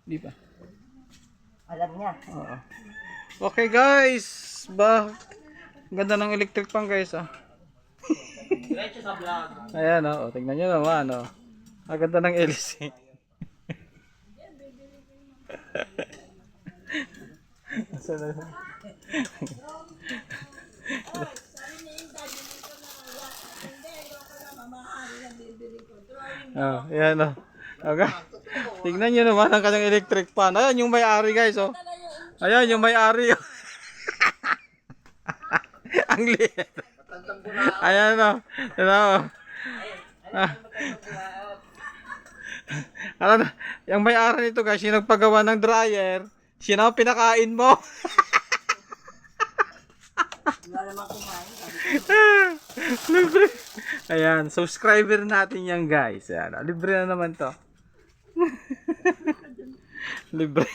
Di ba? Alam niya. Oo. Okay guys. Ganda ng electric pan guys ah. Diretso sa vlog. Ayan oh. Tingnan nyo naman oh. Ang ganda ng LC. Oh, ayan oh. Okay. Tingnan nyo naman ang kanyang electric pan. Ayan yung may-ari guys oh. Ayan yung may-ari oh. Ang liit. Ayan oh. Ayan oh. Ah. Ano, yung may-ari nito guys, yung nagpagawa ng dryer, siya na ang pinakain mo. Wala naman kumain. Libre. Ayan, subscriber natin yan guys. Ayan, libre na naman to. Libre.